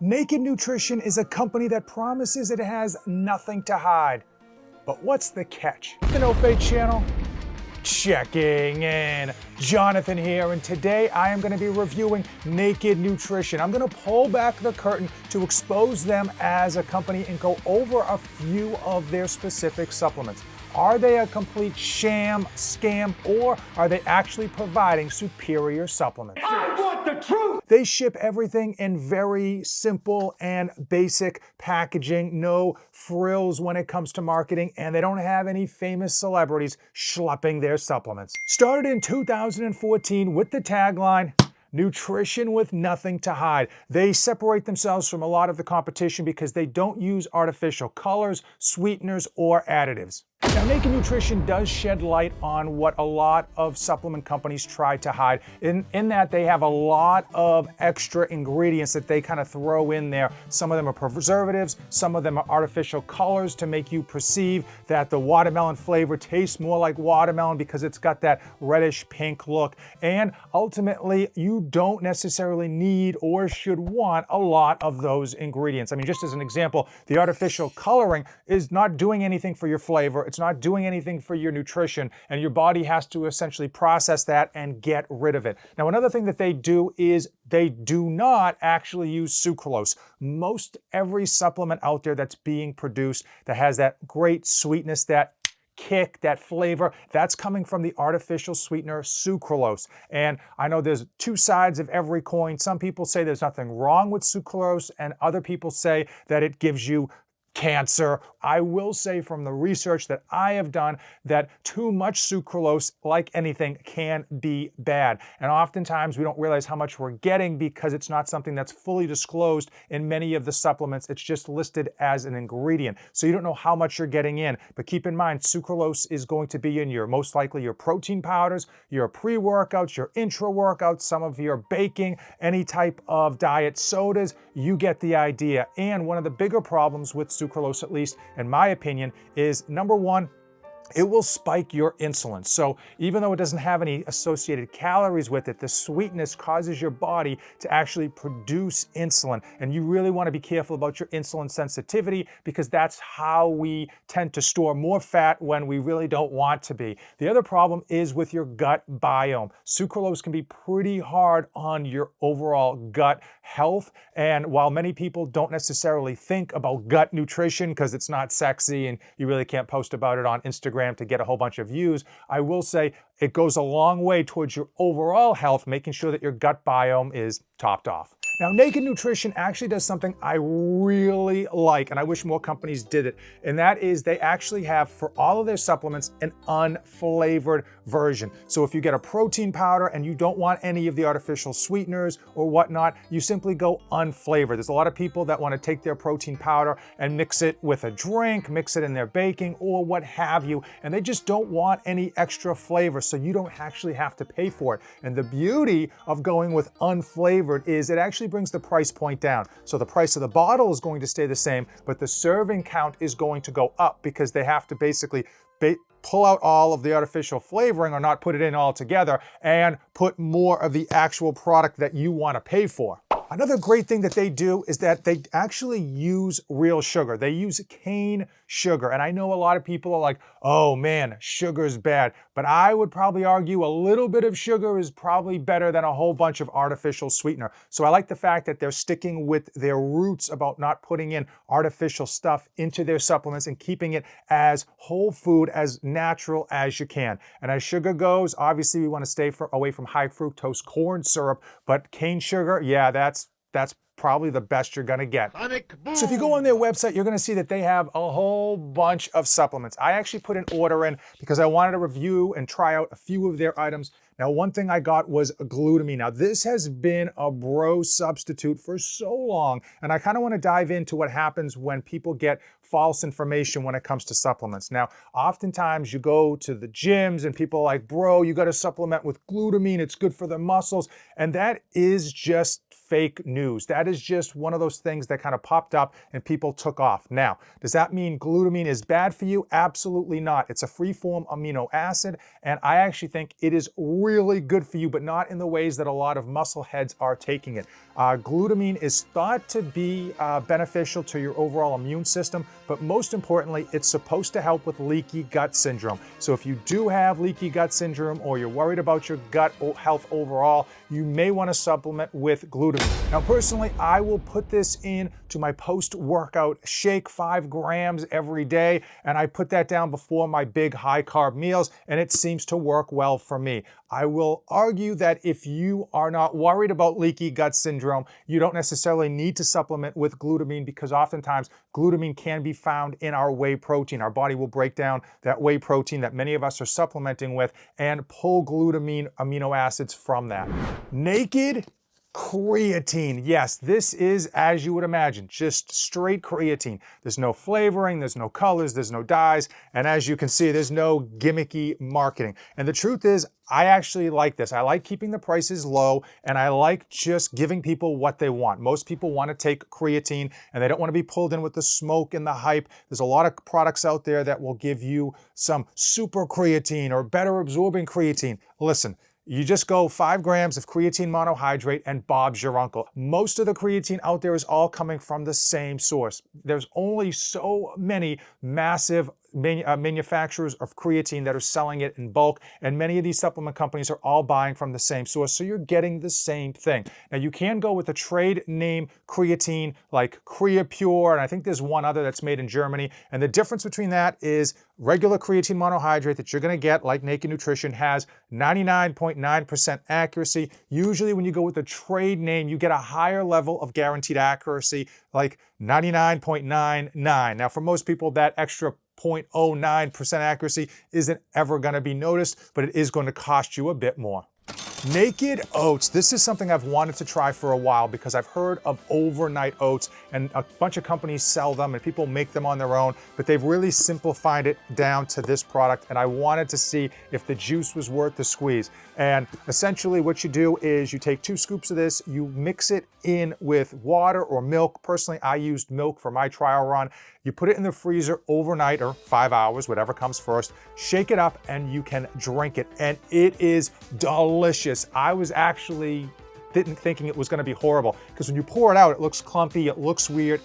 Naked Nutrition is a company that promises it has nothing to hide. But what's the catch? The No Fate channel? Checking in. Jonathan here, and today I am going to be reviewing Naked Nutrition. I'm going to pull back the curtain to expose them as a company and go over a few of their specific supplements. Are they a complete sham, scam, or are they actually providing superior supplements? I want the truth! They ship everything in very simple and basic packaging, no frills when it comes to marketing, and they don't have any famous celebrities schlepping their supplements. Started in 2014 with the tagline, Nutrition with nothing to hide. They separate themselves from a lot of the competition because they don't use artificial colors, sweeteners, or additives. Now, Naked Nutrition does shed light on what a lot of supplement companies try to hide, in that they have a lot of extra ingredients that they kind of throw in there. Some of them are preservatives, some of them are artificial colors to make you perceive that the watermelon flavor tastes more like watermelon because it's got that reddish pink look. And ultimately, you don't necessarily need or should want a lot of those ingredients. I mean, just as an example, the artificial coloring is not doing anything for your flavor. It's not doing anything for your nutrition, and your body has to essentially process that and get rid of it. Now, another thing that they do is they do not actually use sucralose. Most every supplement out there that's being produced that has that great sweetness, that kick, that flavor, that's coming from the artificial sweetener sucralose. And I know there's two sides of every coin. Some people say there's nothing wrong with sucralose, and other people say that it gives you cancer. I will say from the research that I have done that too much sucralose, like anything, can be bad. And oftentimes we don't realize how much we're getting because it's not something that's fully disclosed in many of the supplements. It's just listed as an ingredient. So you don't know how much you're getting in. But keep in mind, sucralose is going to be in your, most likely your protein powders, your pre-workouts, your intra-workouts, some of your baking, any type of diet sodas. You get the idea. And one of the bigger problems with sucralose, at least in my opinion, is number one, it will spike your insulin. So even though it doesn't have any associated calories with it, the sweetness causes your body to actually produce insulin. And you really want to be careful about your insulin sensitivity because that's how we tend to store more fat when we really don't want to be. The other problem is with your gut biome. Sucralose can be pretty hard on your overall gut health. And while many people don't necessarily think about gut nutrition because it's not sexy and you really can't post about it on Instagram to get a whole bunch of views, I will say it goes a long way towards your overall health, making sure that your gut biome is topped off. Now, Naked Nutrition actually does something I really like, and I wish more companies did it, and that is they actually have, for all of their supplements, an unflavored version. So if you get a protein powder and you don't want any of the artificial sweeteners or whatnot, you simply go unflavored. There's a lot of people that want to take their protein powder and mix it with a drink, mix it in their baking, or what have you, and they just don't want any extra flavor, so you don't actually have to pay for it. And the beauty of going with unflavored is it actually brings the price point down. So the price of the bottle is going to stay the same, but the serving count is going to go up because they have to basically pull out all of the artificial flavoring or not put it in all together and put more of the actual product that you want to pay for. Another great thing that they do is that they actually use real sugar. They use cane sugar. And I know a lot of people are like, oh man, sugar's bad. But I would probably argue a little bit of sugar is probably better than a whole bunch of artificial sweetener. So I like the fact that they're sticking with their roots about not putting in artificial stuff into their supplements and keeping it as whole food, as natural as you can. And as sugar goes, obviously we want to stay away from high fructose corn syrup, but cane sugar, yeah, that's probably the best you're gonna get. So if you go on their website, you're gonna see that they have a whole bunch of supplements. I actually put an order in because I wanted to review and try out a few of their items. Now, one thing I got was glutamine. Now, this has been a bro substitute for so long, and I kind of want to dive into what happens when people get false information when it comes to supplements. Now, oftentimes you go to the gyms and people are like, bro, you got to supplement with glutamine. It's good for the muscles. And that is just fake news. That is just one of those things that kind of popped up and people took off. Now, does that mean glutamine is bad for you? Absolutely not. It's a free-form amino acid, and I actually think it is really good for you, but not in the ways that a lot of muscle heads are taking it. Glutamine is thought to be beneficial to your overall immune system, but most importantly, it's supposed to help with leaky gut syndrome. So if you do have leaky gut syndrome or you're worried about your gut health overall, you may want to supplement with glutamine. Now, personally, I will put this in to my post-workout shake, 5 grams every day, and I put that down before my big high-carb meals, and it seems to work well for me. I will argue that if you are not worried about leaky gut syndrome, you don't necessarily need to supplement with glutamine, because oftentimes glutamine can be found in our whey protein. Our body will break down that whey protein that many of us are supplementing with and pull glutamine amino acids from that. Naked creatine. Yes, this is, as you would imagine, just straight creatine. There's no flavoring, there's no colors, there's no dyes, and as you can see, there's no gimmicky marketing. And the truth is, I actually like this. I like keeping the prices low, and I like just giving people what they want. Most people want to take creatine, and they don't want to be pulled in with the smoke and the hype. There's a lot of products out there that will give you some super creatine or better absorbing creatine. Listen, you just go 5 grams of creatine monohydrate and Bob's your uncle. Most of the creatine out there is all coming from the same source. There's only so many massive manufacturers of creatine that are selling it in bulk, and many of these supplement companies are all buying from the same source, so you're getting the same thing. Now, you can go with a trade name creatine like Creapure, and I think there's one other that's made in Germany, and the difference between that is regular creatine monohydrate that you're going to get, like Naked Nutrition, has 99.9% accuracy. Usually when you go with a trade name, you get a higher level of guaranteed accuracy, like 99.99. Now, for most people, that extra 0.09% accuracy isn't ever going to be noticed, but it is going to cost you a bit more. Naked oats. This is something I've wanted to try for a while because I've heard of overnight oats, and a bunch of companies sell them and people make them on their own, but they've really simplified it down to this product, and I wanted to see if the juice was worth the squeeze. And essentially what you do is you take 2 scoops of this, you mix it in with water or milk. Personally, I used milk for my trial run. You put it in the freezer overnight or 5 hours, whatever comes first, shake it up, and you can drink it, and it is delicious. I was actually thinking it was going to be horrible, because when you pour it out, it looks clumpy, it looks weird.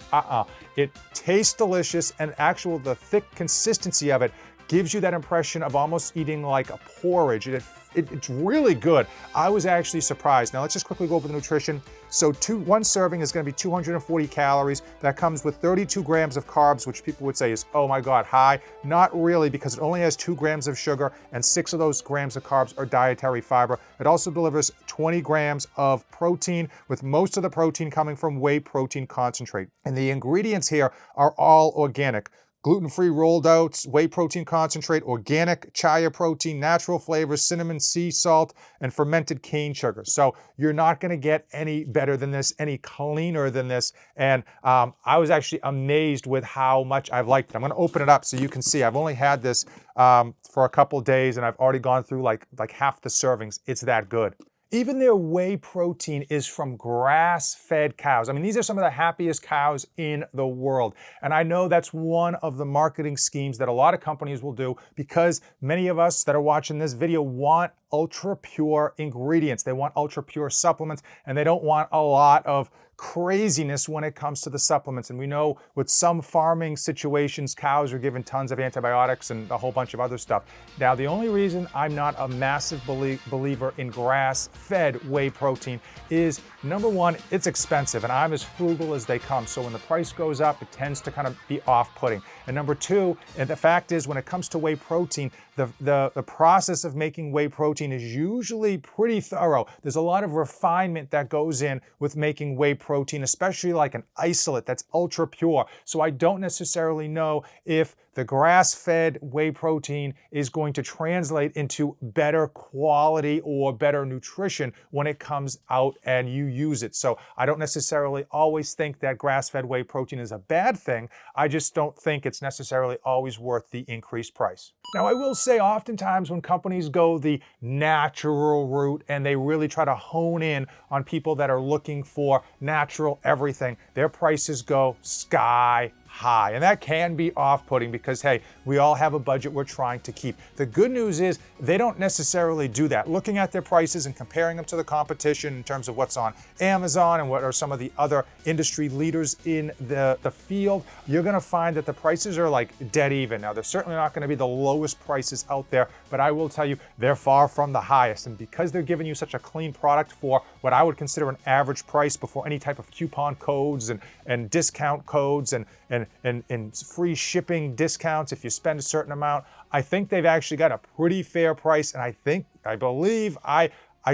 It tastes delicious, and the thick consistency of it gives you that impression of almost eating like a porridge. It's really good. I was actually surprised. Now let's just quickly go over the nutrition. So one serving is going to be 240 calories. That comes with 32 grams of carbs, which people would say is, oh my God, high. Not really, because it only has 2 grams of sugar, and 6 of those grams of carbs are dietary fiber. It also delivers 20 grams of protein, with most of the protein coming from whey protein concentrate. And the ingredients here are all organic. Gluten-free rolled oats, whey protein concentrate, organic chia protein, natural flavors, cinnamon, sea salt, and fermented cane sugar. So you're not going to get any better than this, any cleaner than this. And I was actually amazed with how much I've liked it. I'm going to open it up so you can see. I've only had this for a couple days, and I've already gone through like half the servings. It's that good. Even their whey protein is from grass-fed cows. I mean, these are some of the happiest cows in the world. And I know that's one of the marketing schemes that a lot of companies will do, because many of us that are watching this video want ultra pure ingredients. They want ultra pure supplements, and they don't want a lot of craziness when it comes to the supplements. And we know with some farming situations, cows are given tons of antibiotics and a whole bunch of other stuff. Now, the only reason I'm not a massive believer in grass-fed whey protein is, number one, it's expensive, and I'm as frugal as they come. So when the price goes up, it tends to kind of be off-putting. And number two, and the fact is, when it comes to whey protein, the process of making whey protein is usually pretty thorough. There's a lot of refinement that goes in with making whey protein, especially like an isolate that's ultra pure. So I don't necessarily know if the grass-fed whey protein is going to translate into better quality or better nutrition when it comes out and you use it. So I don't necessarily always think that grass-fed whey protein is a bad thing. I just don't think it's necessarily always worth the increased price. Now, I will say oftentimes when companies go the natural route and they really try to hone in on people that are looking for natural everything, their prices go sky high. And that can be off-putting because, hey, we all have a budget we're trying to keep. The good news is they don't necessarily do that. Looking at their prices and comparing them to the competition in terms of what's on Amazon and what are some of the other industry leaders in the field, you're gonna find that the prices are like dead even. Now, they're certainly not gonna be the lowest prices out there, but I will tell you, they're far from the highest. And because they're giving you such a clean product for what I would consider an average price before any type of coupon codes and discount codes and free shipping discounts if you spend a certain amount, I think they've actually got a pretty fair price. And I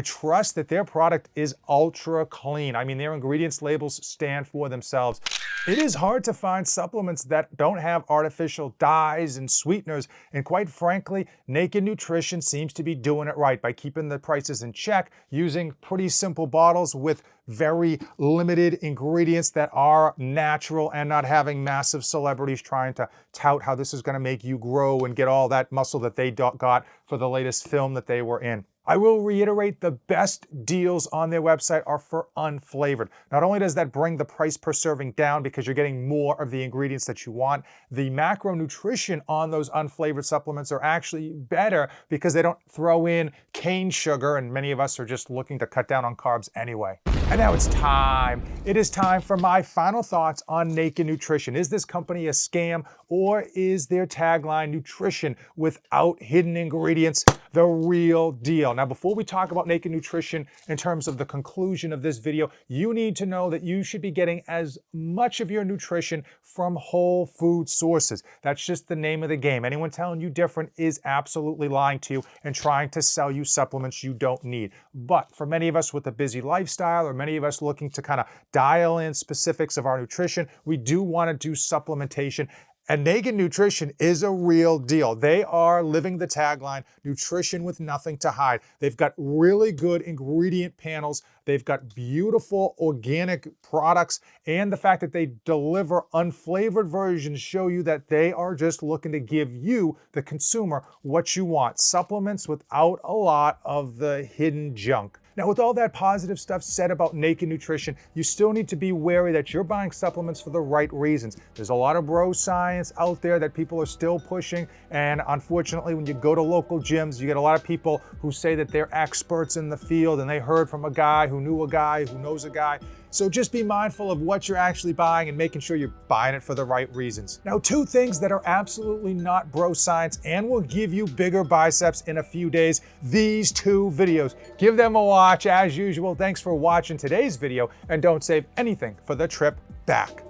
trust that their product is ultra clean. I mean, their ingredients labels stand for themselves. It is hard to find supplements that don't have artificial dyes and sweeteners, and quite frankly, Naked Nutrition seems to be doing it right by keeping the prices in check, using pretty simple bottles with very limited ingredients that are natural and not having massive celebrities trying to tout how this is going to make you grow and get all that muscle that they got for the latest film that they were in. I will reiterate, the best deals on their website are for Unflavored. Not only does that bring the price per serving down because you're getting more of the ingredients that you want, the macronutrition on those Unflavored supplements are actually better because they don't throw in cane sugar, and many of us are just looking to cut down on carbs anyway. And now it's time. It is time for my final thoughts on Naked Nutrition. Is this company a scam, or is their tagline, nutrition without hidden ingredients, the real deal? Now, before we talk about Naked Nutrition in terms of the conclusion of this video, you need to know that you should be getting as much of your nutrition from whole food sources. That's just the name of the game. Anyone telling you different is absolutely lying to you and trying to sell you supplements you don't need. But for many of us with a busy lifestyle, or many of us looking to kind of dial in specifics of our nutrition, we do want to do supplementation. And Naked Nutrition is a real deal. They are living the tagline, nutrition with nothing to hide. They've got really good ingredient panels. They've got beautiful organic products. And the fact that they deliver unflavored versions show you that they are just looking to give you, the consumer, what you want. Supplements without a lot of the hidden junk. Now, with all that positive stuff said about Naked Nutrition, you still need to be wary that you're buying supplements for the right reasons. There's a lot of bro science out there that people are still pushing, and unfortunately, when you go to local gyms, you get a lot of people who say that they're experts in the field and they heard from a guy who knew a guy who knows a guy. So just be mindful of what you're actually buying and making sure you're buying it for the right reasons. Now, two things that are absolutely not bro science and will give you bigger biceps in a few days, these two videos. Give them a watch as usual. Thanks for watching today's video, and don't save anything for the trip back.